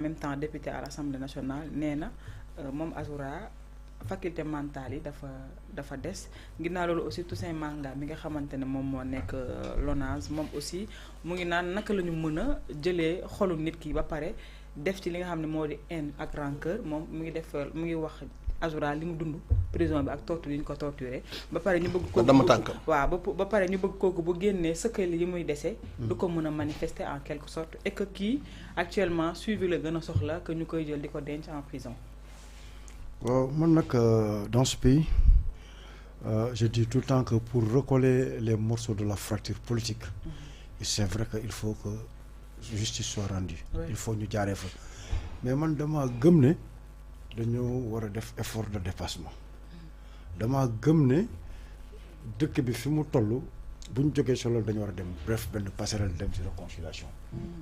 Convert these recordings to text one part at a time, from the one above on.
même temps député à l'Assemblée nationale nee na moom Azoura faculté mentale yi dafa des ginnaaw loolu aussi Toussaint Manga mi nga xamante ne moom moo nekk LONASE moom aussi mu ngi naan naka la ñu mën a jëlee xolu nit ki ba pare def ci li nga xam ne moo di haine ak rancœur moom mu ngi wax Azoura li mu dund prison bi ak torture yi ñu ko torturé ba pare ñu bëgg ko waaw ba pare ñu bëgg kooku bu génnee sëkkali yi muy dese du ko mën a manifester en quelque sorte et que kii actuellement suivi la gën a soxla que ñu koy jël di ko denc en prison. waaw man nag dans ce pays je dis tout le temps que pour recoller les morceaux de la fracture politique c'est vrai que il faut que justice soit rendue il faut ñu jaaree fa mais man dama gëm ne dañoo war a def effort de dépassement dama gëm ne dëkk bi fi mu toll bu ñu jógee solo dañu war a dem bref benn passerelle dem ci réconciliation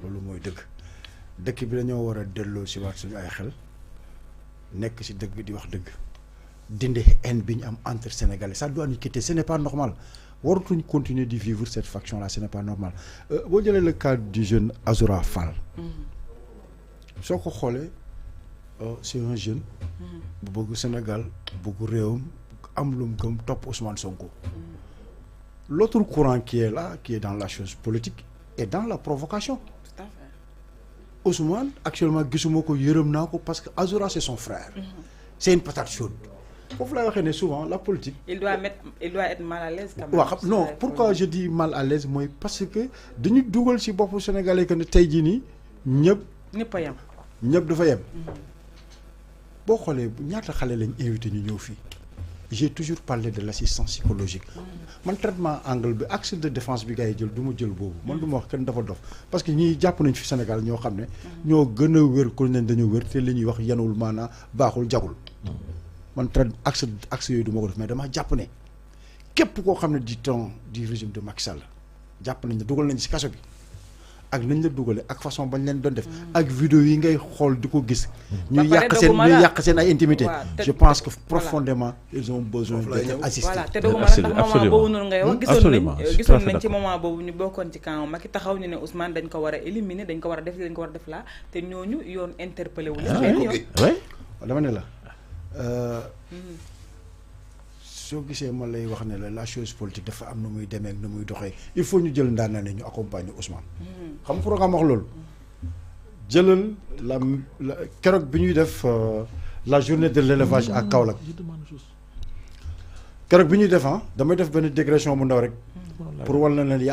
loolu mooy dëkk bi dañoo war a delloo si waat suñu ay xel nekk ci dëgg di wax dëgg dindi haine bi ñu am entre sénégalais ça doit nous quitter ce n'est pas normal waratuñ continuer de vivre cette faction là ce n'est pas normal boo jëlee le cas du jeune Azoura Fall soo ko xoolee c'est un jeune bu bëgg Sénégal bëgg réewam am lu mu gëm topp Ousmane Sonko l'autre courant qui est là qui est dans la chose politique est dans la provocation Tout à fait. Ousmane actuellement gisuma ko yërëm naa ko parce que Azoura c'est son frère c'est une patate chaude foofu lay waxee ne souvent la politique il doit être mal à l'aise quand même. waaw xam non pourquoi je dis mal à l'aise mooy parce que dañu dugal ci boppu Sénégalais que ne tey jii nii ñëpp a yem ñëpp dafa yem boo xoolee ñaata xale lañ invité ñu ñëw fii j'ai toujours parlé de l'assistance psychologique man traitement angle bi axe de défense bi gars yi jël du ma jël boobu man du ma wax kenn dafa dof parce que ñii jàpp nañ fi Sénégal ñoo xam ne ñoo gën a wér ku leen dañoo wér te li ñuy wax yanul maanaa baaxul jagul man traite axe yooyu du ma ko def mais dama jàpp ne képp koo xam ne du temps du régime de Macky Sall jàpp nañ ne dugal nañ ci kaso bi ak nañ la dugale ak façon bañ leen doon def ak vidéo yi ngay xool di ko gis ñuy yàq seen ay intimité je pense que profondément ils ont besoin d'être assistés. voilà te doguma la ndax moment boobu noonu ngay wax gisoon nañ ci moment boobu ñu bokkoon ci camp Macky taxaw ñu ne Ousmane dañ ko war a éliminer dañ ko war a def dañ ko war a def laa te ñooñu yoon interpellé wu leen benn yoon dama ne la soo gisee ma lay wax ne la chose politique dafa am nu muy demee ak nu muy doxee il faut ñu jël ndaanaan ne ñu accompagner Ousmane. xam nga programme wax loolu. jëlal la keroog bi ñuy def la journée de l'élevage à Kaolack. keroog bi ñuy def damay def benn digression bu ndaw rek. pour walla ne y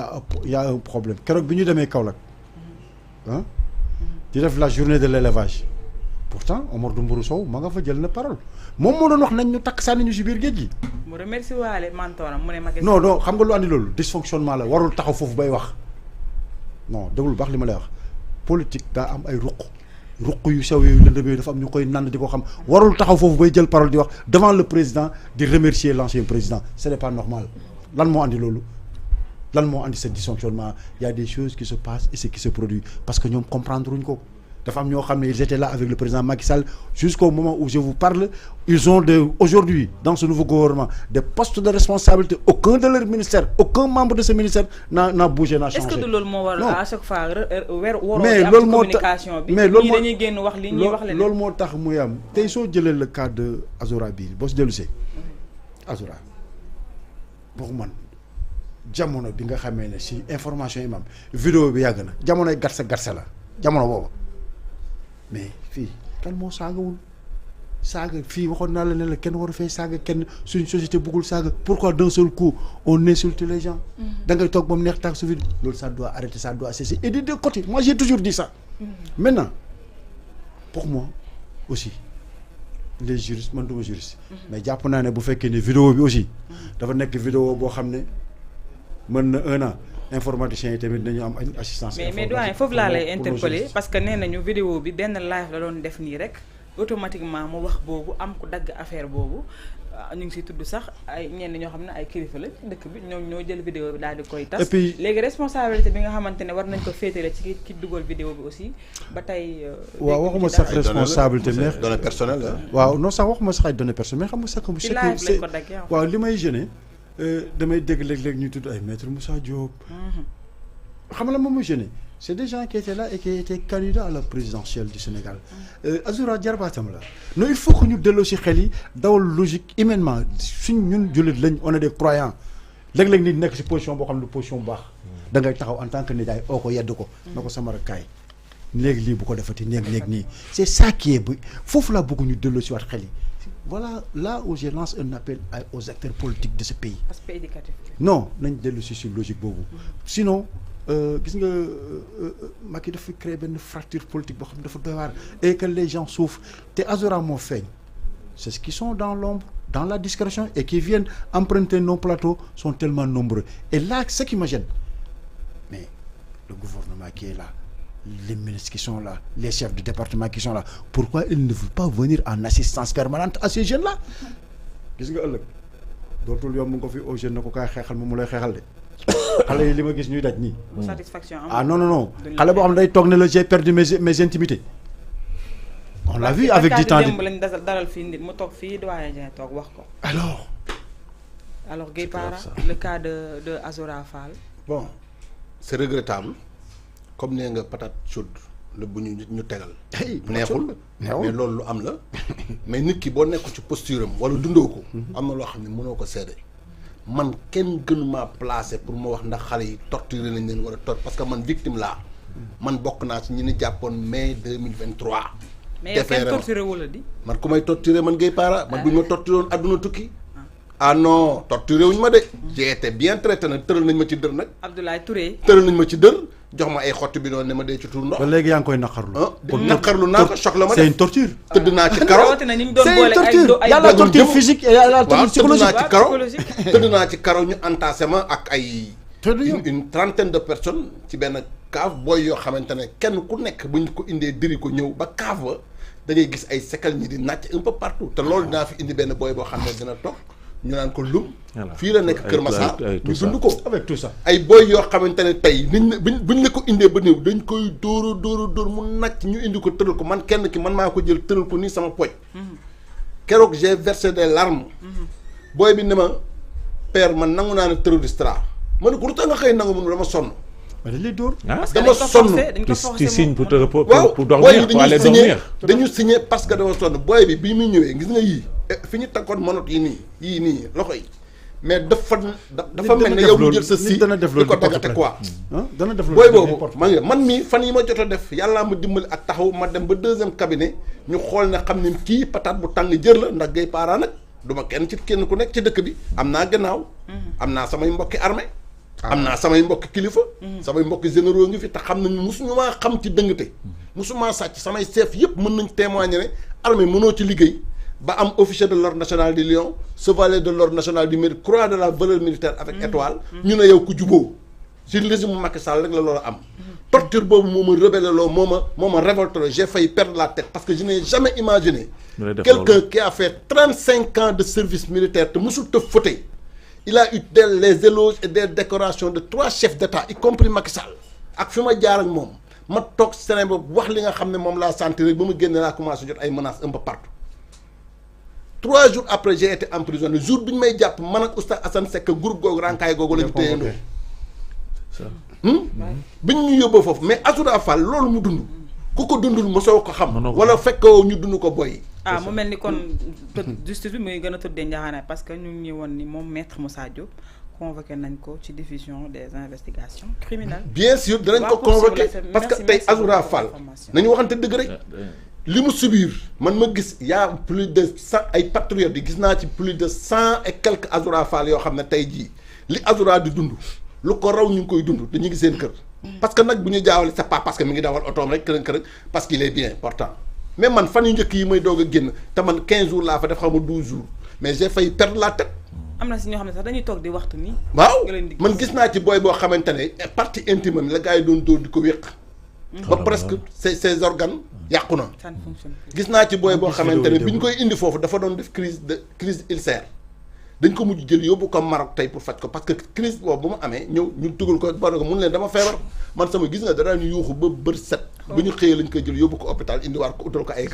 a un problème keroog bi ñu demee Kaolack di def la journée de l'élevage pourtant Omar Dumburu Sow ma nga fa jël na parole moom moo doon wax nañ ñu takk sànni ñu ci biir géej gi. mu remercié waale mentoram mu ne Macky non xam nga lu andi loolu dysfonctionnement la warul taxaw foofu bay wax non déglu baax li ma lay wax politique daa am ay ruq yu sew yooyu lëndëm yooyu dafa am ñu koy nand di ko xam warul taxaw foofu bay jël parole di wax devant le président di remercier l'ancien président ce n'est pas normal lan moo andi loolu lan moo andi ce dysfonctionnement il y a des choses qui se passent et ce qui se produit parce que ñoom comprendre uñ ko dafa am ñoo xam ne ils étaient là avec le président Macky Sall jusqu'au moment où je vous parle ils ont aujourd'hui dans ce nouveau gouvernement des postes de responsabilité aucun de leur ministère aucun membre de ce ministère n'a bougé n'a changé. est-ce que du loolu moo waral à chaque fois waroo mais am ci communication bi mais loolu dañuy génn wax li ñuy wax leneen loolu moo tax muy am tey soo jëlee le cas de Azoura bii boo si dellusee Azoura boo man jamono bi nga xamee ne si information yi ma am vidéo bi yàgg na jamonoy gatsa la jamono boobu mais fii kan moo saagawul saaga fii waxoon naa la ne la kenn waru fee saaga kenn suñu société bëggul saaga pourquoi d'un seul coup on insulte les gens da ngay toog ba mu neex taag su fi loolu ça doit arrêter ça doit cesser et des deux côtés moi j'ai toujours dit ça maintenant pour moi aussi les juristes man duma juriste mais jàpp naa ne bu fekkee ne vidéo bi aussi dafa nekk vidéo boo xam ne mën na 1 an informaticiens yi tamit dañu am assistance mais doyen foofu laa lay interpeller parce que nee nañu vidéo bi benn live la doon def nii rek automatiquement mu wax boobu am ku dagg affaire boobu ñu ngi siy tudd sax ay ñenn ñoo xam ne ay kilifa la dëkk bi ñoo jël vidéo bi daal di koy tas. et puis léegi responsabilité bi nga xamante ne war nañ ko féetale ci ki dugal vidéo bi aussi ba tey. waaw waxuma sax responsabilité mais données personnelles waaw non sax waxuma sax ay données personnelles mais xam nga sax ci live lañ ko daggee waaw li may gêné damay dégg léeg-léeg ñuy tudd ay maître Moussa Diop. xam nga la moom mooy gêné c'est des gens qui étaient là et qui étaient candidats à la présidentielle du Sénégal. Azoura jarbaatam la. Non, il faut que ñu delloo si xel yi dawal logique humainement suñ ñun jullit lañ on est des croyants léeg-léeg nit nekk si position boo xam ne position bu baax. da ngay taxaw en tant que nijaay oo ko yedd ko. na ko sama rek kaay. léegi lii bu ko defati néeg nii c'est ça qui est bu foofu laa bëgg ñu delloo si waat xel yi. Voilà là où je lance un appel aux acteurs politiques de ce pays. Aspect éducatif. Non nañ dellu si logique boobu. Sinon gis nga Macky dafa créer benn fracture politique boo xam ne dafa doy waar et que les gens souffrent te Azoura moo feeñ. C'est ceux qui sont dans l'ombre, dans la discrétion et qui viennent emprunter nos plateaux sont tellement nombreux. Et là, ce qui me gêne, mais le gouvernement qui est là, les ministres qui sont là, les chefs de département qui sont là, pourquoi ils ne veulent pas venir en assistance permanente à ces jeunes-là? Gis nga ëllëg dootul yomb nga fi aux jeunes na ko kaay xeexal mu lay xeexal de xale yi li ma gis ñuy daj nii. Satisfaction ah non xale boo xam ne day toog ne la j'ai perdu mes intimités. On l'a vu avec du temps démb lañ dalal fii nit mu toog fii doyen Dieng toog wax ko. alors Gueye Para le cas de Azoura Fall. Bon c'est regrettable comme nee nga patate chaude la bu ñu tegal. neexul mais loolu lu am la. mais nit ki boo nekkul ci posture am wala dundoo ko. am na loo xam ne mënoo ko seede. man kenn gënuma placé pour ma wax ndax xale yi torturé nañ leen wala parce que man victime laa. man bokk naa ci ñi ni jàppoon mai 2023. mais yow kenn torturé wu la di. man ku may torturé man Gueye Para man bu ñu ma torturé woon adduna tukki. ah non torturé wuñ ma de. j'ai été bien traité nag tëral nañ ma ci dër nag. Abdoulaye Touré. tëral nañ ma ci dër jox ma ay xotti bi doon ne ma dee ci tur ndox. ba léegi yaa ngi koy naqarlu. naqarlu naa ko choc la ma def c'est une torture. tëdd naa ci karo rawatina ni mu doon boole ay y a la torture physique et y a la torture psychologique. tëdd naa ci karo ñu entassé ma ak ay. une trentaine de personnes ci benn cave booy yoo xamante ne kenn ku nekk buñ ko indee diri ko ñëw ba cave ba da ngay gis ay séquelles ñi di nàcc un peu partout te loolu dinaa fi indi benn booy boo xam ne dina toog ñu naan ko lum. fii la nekk Kër Massar ñu dund ko avec tout ça. ay booy yoo xamante ne tey niñ buñ la ko indee ba néew dañ koy dóor mu nàcc ñu indi ko tëral ko man kenn ki man maa ko jël tëral ko nii sama pooj. keroog j'ai versé des larmes. booy bi ne ma père man nangu naa ne terroriste la ma ne ko lu tax nga xëy nangu mun dama sonn. mais dañ lay dóor. dama sonn tu signes pour dormir pour aller dormir dañu signé parce que dama sonn booy bi muy ñëwee gis nga yii fi ñu takkoon monot yii nii loxo yi mais dafa mel ne yow mu jël sa si di ko dagate quoi dana def booy boobu man mii fan yi ma jot a def yàllaa ma dimbali ak taxaw ma dem ba deuxième cabinet ñu xool ne xam ne kii patate bu tàng jër la ndax Gueye Para nag du ma kenn ku nekk ci dëkk bi am naa gannaaw am naa samay mbokki armée am naa samay mbokki kilifa samay mbokki généraux ngi fi te xam nañu musuñu maa xam ci dëngate musumaa sàcc samay chef yëpp mën nañ témoigner ne armée mënoo ci liggéey ba am officier de l'ordre national du Lion chevalier de l'ordre national du Mérite croix de la valeur militaire avec étoile ñu ne yow ku juboo ci régime Macky Sall rek la loolu am torture boobu moo ma rebelle loo moo ma révolté j'ai failli perdre la tête parce que je n'ai jamais imaginé quelqu'un qui a fait 35 ans de service militaire te musul te fauté il a eu les éloges et des décorations de 3 chefs d'État y compris Macky Sall ak fi ma jaar ak moom ma toog Sénégal wax li nga xam ne moom laa sentir rek ba mu génne laa commencé jot ay menaces un peu partout 3 jours après j'ai été emprisonné jour bi ñu may jàpp man ak Oustaz Assane Seck groupe googu rankaay googu la ñu téyandoo bi ñu yóbboo foofu mais Azoura Fall loolu mu dund ku ko dundul mosoo ko xam wala fekkoo ñu dund ko boy mu mel ni kon justice bi muy gën a tëddee njaaxaanaay parce que ñu ngi woon ni moom maître Moussa Diop convoqué nañ ko ci division des investigations criminelles. bien sûr danañ ko convoqué parce que tey Azoura Fall nañu waxante dëgg rek li mu subir man ma gis y'a plus de 100 ay patriotes yi gis naa ci plus de 100 et quelques Azoura Fall yoo xam ne tey jii li Azoura di dund lu ko raw ñu ngi koy dund dañu ngi seen kër. parce que nag bu ñu jaawale c'est pas parce que mi ngi dawal otoom rek kërën parce qu'il est bien portant mais man fan yu njëkk yi may doog a génn te man 15 jours laa fa def xaw ma 12 jours mais j'ai failli perdre la tête. am na si ñoo xam ne sax dañuy toog di waxtu nii. waaw man gis naa ci booy boo xamante ne partie intime am la gars yi doon dóor di ko wéq. ba presque ses organes yàqu na. ça ne fonctionne plus. gis naa ci booy boo xamante ne bi ñu koy indi foofu dafa doon def crise ulcère dañ ko mujj jël yóbbu ko Maroc tey pour faj ko parce que crise boobu bu mu amee ñëw ñu dugal ko ba ko mun leen dama feebar man sama gis nga dara ñu yuuxu ba bër set. bu ñu xëyee lañ koy jël yóbbu ko hôpital indiwaat ko utal ko ay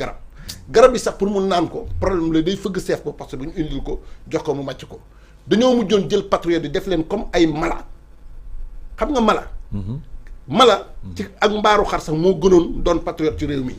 garab yi sax pour mu naan ko problème la day fëgg seef ko parce que bu ñu indil ko jox ko mu màcc ko dañoo mujjoon jël patriote yi def leen comme ay mala xam nga mala. mala ci ak mbaaru xar sax moo gënoon doon patriote ci réew mi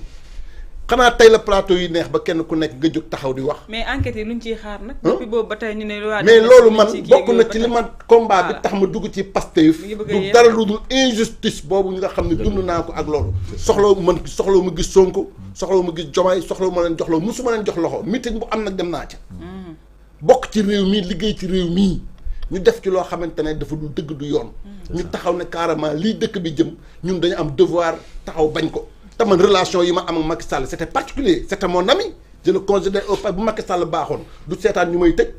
xanaa tey la plateau yi neex ba kenn ku nekk nga jóg taxaw di wax. mais enquête yi luñ ciy xaar nag. depuis boobu ba tey ñu ne. mais loolu man bokk na ci li man combat bi tax ma dugg ci Pastef du dara lu dul injustice boobu nga xam ne dund naa ko ak loolu. soxlawu ma gis Sonko soxlawu ma gis Diomaye soxlawu ma leen jox loxo musuma leen jox loxo meeting bu am nag dem naa ca. bokk ci réew mii liggéey ci réew mii ñu def ci loo xamante ne dafa du dëgg du yoon. ñu taxaw ne carrément lii dëkk bi jëm ñun dañu am devoir taxaw bañ ko. te man relation yi ma am ak Macky Sall c'était particulier c'était mon ami je le considère au bu Macky Sall baaxoon du seetaan ñu may tëj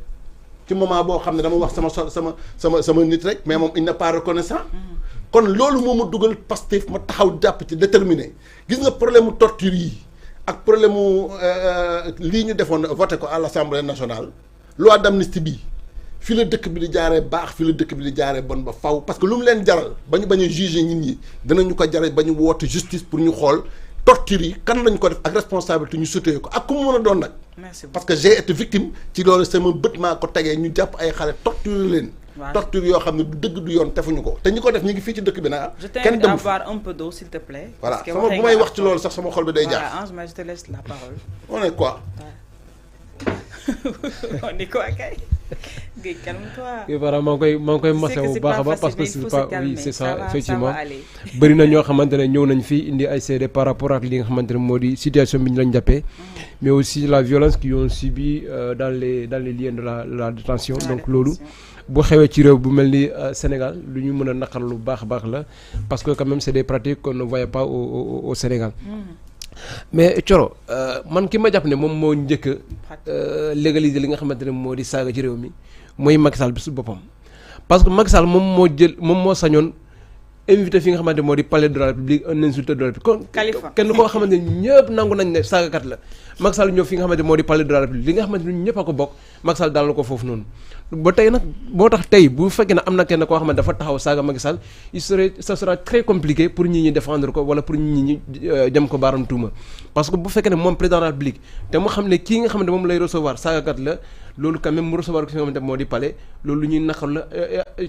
ci moment boo xam ne dama wax sama nit rek mais moom il n'est pas reconnaissant. kon loolu moo ma dugal Pastef ma taxaw jàpp ci déterminé gis nga problème mu torture yi ak problème mu lii ñu defoon voté ko à l'Assemblée nationale loi d'amnistie bi fi la dëkk bi di jaaree baax fi la dëkk bi di jaaree bon ba faw parce que lu mu leen jaral ba ñu bañ a juger nit ñi dinañu ko jaral ba ñu woote justice pour ñu xool torture yi kan lañ ko def ak responsabilité ñu sutee ko ak ku mu mën a doon nag. parce que j'ai été victime ci loolu sama bët maa ko tegee ñu jàpp ay xale torture leen. torture yoo xam ne du dëgg du yoon tefuñu ko te ñi ko def ñu ngi fii ci dëkk bi nag. kenn dem boire un peu d'eau s'il te plaît. voilà sama bu may wax ci loolu sax sama xol bi day jaar. voilà Ange, mais je te laisse la parole. on est quoi. on est quoi kay. Guèye calme-toi. voilà maa ngi koy masawu bu baax a baax parce que c'est pas oui c'est ça effectivement bëri na ñoo xamante ne ñëw nañ fii indi ay seede par rapport ak li nga xamante ne moo di situation bi ñu lañ jàppee mais aussi la violence qu'ils ont subi dans les liens de la détention donc loolu bu xewee ci réew bu mel ni Sénégal lu ñu mën a naqar lu baax a baax la parce que quand même c'est des pratiques qu'on ne voyait pas au Sénégal. mais Thioro man ki ma jàpp ne moom moo njëkk a légaliser li nga xamante ne moo di saaga ci réew mi mooy Macky Sall bi su boppam parce que Macky Sall moom moo sañoon invité fi nga xamante ne moo di palais de la République un insulteur de la République kon kenn koo xamante ne ñëpp nangu nañ ne saagakat la Macky Sall ñëw fi nga xamante ne moo di palais de la République li nga xamante ne ñëpp a ko bokk Macky Sall daal na ko foofu noonu ba tey nag boo tax tey bu fekkee ne am na kenn koo xamante dafa taxaw saaga Macky Sall ça sera très compliqué pour ñi défendre ko wala pour ñi jëm ko baaram tuuma parce que bu fekkee ne moom président de la République te mu xam ne kii nga xamante moom lay recevoir saagakat la loolu quand même mu recevoir ko fi nga xamante moo di palais loolu lu ñuy naqar la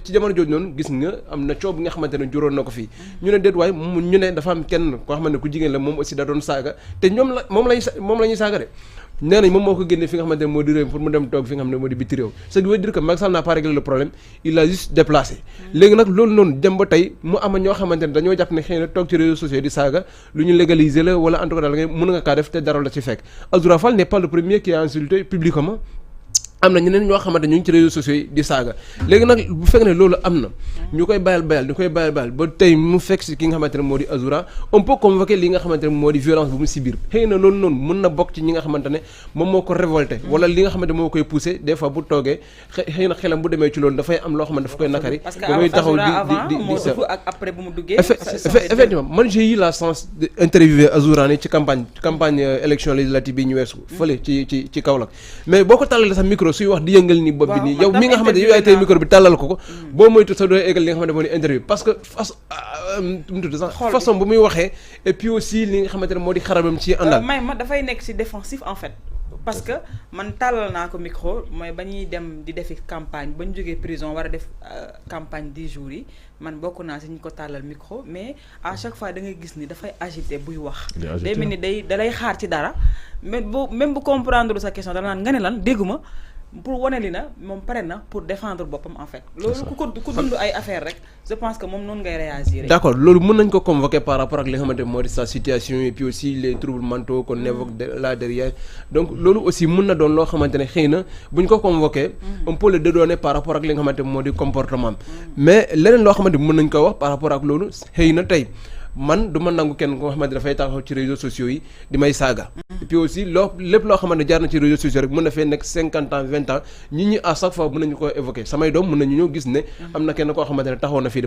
ci jamono jooju noonu gis nga am na coow bi nga xamante ne juróon na ko fii ñu ne déet waaye ñu ne dafa am kenn koo xamante ne ku jigéen la moom aussi da doon saaga te moom la ñuy saaga de nee nañ moom moo ko génne fi nga xamante ne moo di réew pour mu dem toog fi nga xam ne moo di biti réew ce qui veut dire que Macky Sall n'a pas réglé le problème il a juste déplacé léegi nag loolu noonu dem ba tey mu ama ñoo xamante ne dañoo jàpp ne xëy na toog ci réseaux sociaux di saaga lu ñu légaliser la wala en tout cas daal nga mën nga kaa def te dara la ci fekk Azoura Fall n'est pas le premier qui a insulté publiquement am na ñeneen ñoo xamante ñu ngi ci réseaux sociaux yi di saaga léegi nag bu fekk ne loolu am na ñu koy bayal ba tey mu fekk si ki nga xamante ne moo di Azoura on peut convoquer li nga xamante ne moo di violence bu mu si biir xëy na loolu noonu mën na bokk ci ñi nga xamante ne moom moo ko révolté wala li nga xamante moo koy poussé des fois bu toogee xëy na xelam bu demee ci loolu dafay am loo xamante dafa koy nakari dafay taxaw di ak après bu mu duggee effectivement man j'ai eu la chance d'interviewer Azoura ni ci campagne élection législative bi ñu weesu fële ci Kaolack mais boo ko tàllalee sa micro suy wax di yëngal ni bopp bi nii yow mi nga xamante yow yaay tey micro bi tàllal ko boo moytu sa doo égal li nga xamante moo di interview parce que façon bu muy waxee et puis aussi li nga xamante ne moo di xarabam ci àndal may ma dafay nekk ci défensif en fait parce que man tàllal naa ko micro mooy ba ñuy dem di defi campagne ba ñu jógee prison war a def campagne 10 jours yi man bokk naa ci ñu ko tàllal micro mais à chaque fois da ngay gis ni dafay agité buy wax day mel ni da lay xaar ci dara mais même bu comprendre sa question dana naan nga ne lan dégguma pour wane li na moom pare na pour défendre boppam en fait loolu ku dund ay affaire rek je pense que moom noonu ngay réagir. d'accord loolu mën nañ ko convoquer par rapport ak li nga xamante moo di sa situation et puis aussi les troubles mentaux qu'on évoque là derrière donc loolu aussi mën na doon loo xamante ne xëy na bu ñu ko convoquer on peut le dédouaner par rapport ak li nga xamante moo di comportement mais leneen loo xamante mën nañ ko wax par rapport ak loolu xëy na tey man du ma nangu kenn koo xamante dafay taxaw ci réseaux sociaux yi di may saaga et puis aussi lépp loo xamante jaar na ci réseaux sociaux rek mën na fee nekk 50 ans 20 ans ñi à chaque fois mën nañu ko évoquer samay doom mën nañu ñëw gis ne am na kenn koo xamante ne taxaw na fii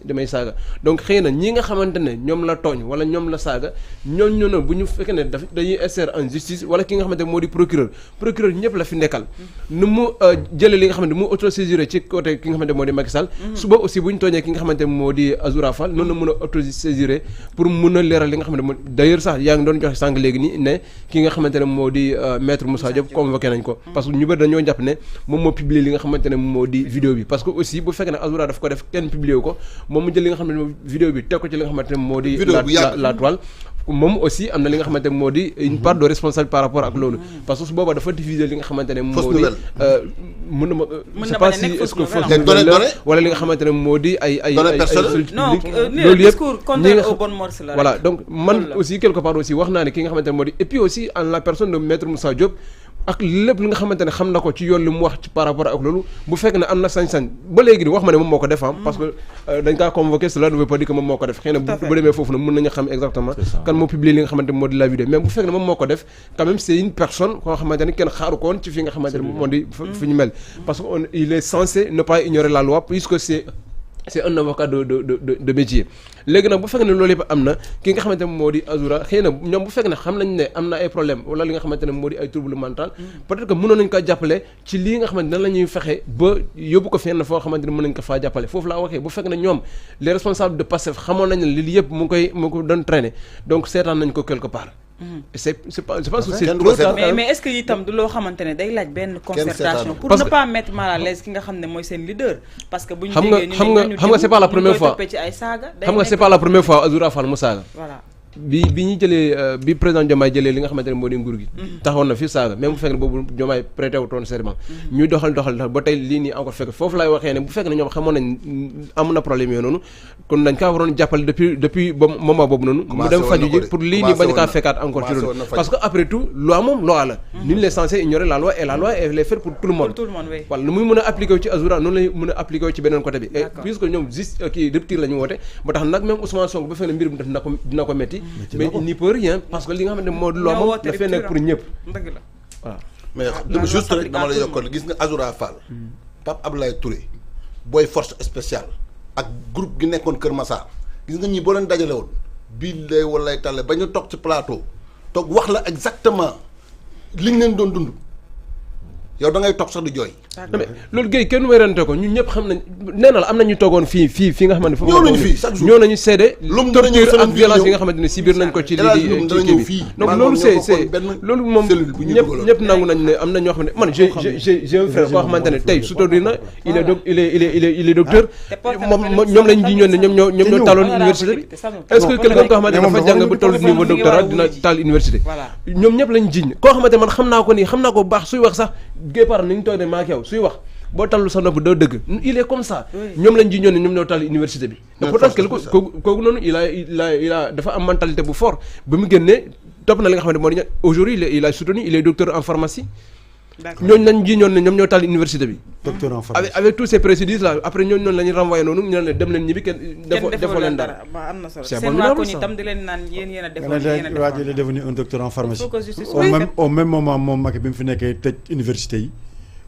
di may saaga donc xëy na ñi nga xamante ne ñoom la tooñ wala ñoom la saaga ñooñu ne bu ñu fekkee ne dañuy essayer en justice wala ki nga xamante ne moo di procureur ñëpp la fi nekkal nu mu jëlee li nga xamante mu autosaisir ci côté ki nga xamante moo di Macky Sall suba aussi bu ñu tooñee ki nga xamante moo di Azoura Fall noonu la mën a autosaisir pour mun a leeral li nga xam ne d'ailleurs sax yaa ngi doon joxe sànq léegi nii ne ki nga xamante ne moo di maître Moussa Diop convoqué nañ ko parce que ñu bëri dañoo jàpp ne moom moo publier li nga xamante ne moo di vidéo bi parce que aussi bu fekkee ne Azoura daf ko def kenn publier ko moom mu jël li nga xamante ne vidéo bi teg ko ci li nga xamante ne moo di la toile moom aussi am na li nga xamante ne moo di une part de responsabilité par rapport ak loolu parce que su boobaa dafa diffuser li nga xamante ne moo di mën na ma je sais pas si est-ce que fausse nouvelle wala li nga xamante ne moo di ay loolu yëpp voilà donc man aussi quelque part aussi wax naa ne ki nga xamante ne moo di et puis aussi en la personne de maître Moussa Diop ak lépp li nga xamante ne xam na ko ci yoon li mu wax ci par rapport ak loolu bu fekk ne am na sañ-sañ ba léegi wax ma ne moom moo ko def parce que dañ kaa convoqué cela ne veut pas dire que moom moo ko def xëy na bu demee foofu nag mën nañu xam exactement kan moo publier li nga xamante ne moo di la vidéo mais bu fekk ne moom moo ko def quand même c'est une personne koo xamante ne kenn xaaru ko woon ci fi nga xamante ne moo di fi ñu mel parce que il est censé ne pas ignorer la loi puisque c'est un avocat de métier léegi nag bu fekkee ne loolu yëpp am na ki nga xamante ne moo di Azoura xëy na ñoom bu fekkee ne xam nañ ne am na ay problème wala li nga xamante ne moo di ay trouble mental peut-être que mënoon nañ ko jàppale ci lii nga xamante ne nan la ñuy fexe ba yóbbu ko fenn foo xamante ne mën nañ ko faa jàppale foofu laa waxee bu fekkee ne ñoom les responsables de Pastef xamoon nañ ne lii yëpp mu ko doon traîner donc seetaan nañ ko quelque part c'est pas je pense que c'est trop tard mais est-ce que itam du loo xamante ne day laaj benn concertation pour ne pas mettre mal à l'aise ki nga xam ne mooy seen leader parce que bu ñu déggee ñu xam nga c'est pas la première fois ci ay saaga xam nga c'est pas la première fois Azoura Fall mu saaga voilà bi ñu jëlee bi président Diomaye jëlee li nga xamante ne moo di nguur gi taxawoon na fi saaga même bu fekk ne boobu Diomaye prêté wutoon serment ñuy doxal ba tey lii nii encore fekk foofu laay waxee ne bu fekk ne ñoom xamoon nañ am na problème yooyu noonu kon dañ kaa waroon jàppale depuis ba moment boobu noonu mu dem faju ji pour lii nii bañ kaa fekkaat encore ci loolu parce que après tout loi moom loi la nul n'est censé ignorer la loi et la loi elle est faite pour tout le monde voilà nu muy mën a appliquer wu ci Azoura noonu lay mën a appliquer wu ci beneen côté bi et puisque ñoom juste kii rupture la ñu woote ba tax nag même Ousmane Sonko ba fekk ne mbir mi dina ko metti mais il n'y peut rien parce que li nga xamante ne moo di loo moom dafay nekk pour ñëpp voilà mais juste rek dama la yokkal gis nga Azoura Fall Pape Abdoulaye Touré booy force spéciale ak groupe gi nekkoon Kër Massar gis nga ñi boo leen dajale woon bii lay walay tàlle ba ñu toog ci plateau toog wax la exactement liñ leen doon dund yow da ngay toog sax di jooy. mais loolu Guèye kenn wérante ko ñun ñëpp xam nañ nee na la am na ñu toogoon fii nga xamante ne foofu ñoo nañu fii chaque jour ñoo nañu seede torture ak violence yi nga xamante ne si biir nañ ko ci lii ci kii bi donc loolu c'est loolu moom ñëpp nangu nañ ne am na ñoo xam ne man j'ai un frère koo xamante ne tey soutenir na il est docteur moom ñoom lañ ji ñoon ne ñoom ñoo taloon université bi est-ce que quelqu'un koo xamante ne dafa jàng ba toll niveau doctorat dina taal université ñoom ñëpp lañ jiñ koo xamante ne man xam naa ko nii xam naa ko bu baax suy wax sax Guépard ni ñu toog de maa ak yow suy wax boo tallu sa nopp doo dëgg il est comme ça ñoom lañ ji ñoon ne ñoom ñoo tal université bi te pourtant kooku noonu il a dafa am mentalité bu fort ba mu génnee topp na li nga xamante moo di aujourd'hui il a soutenu il est docteur en pharmacie ñooñu lañ ji ñoon ne ñoom ñoo tal université bi docteur en pharmacie avec tous ces préjudices là après ñooñu noonu la ñuy renvoyé noonu ñu ne dem leen ñibbi kenn defoo leen dara am na solo seen waa ko itam di leen naan yéen a defoon waa ji est devenu un docteur en pharmacie au même moment moom Macky bi mu fi nekkee tëj université yi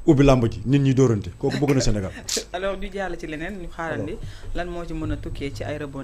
ubbi làmb ji nit ñi dóorante kooku bëgg na Sénégal alors ñu jàll ci leneen ñu xaarandi lan moo ci mën a tukkee ci ay rebond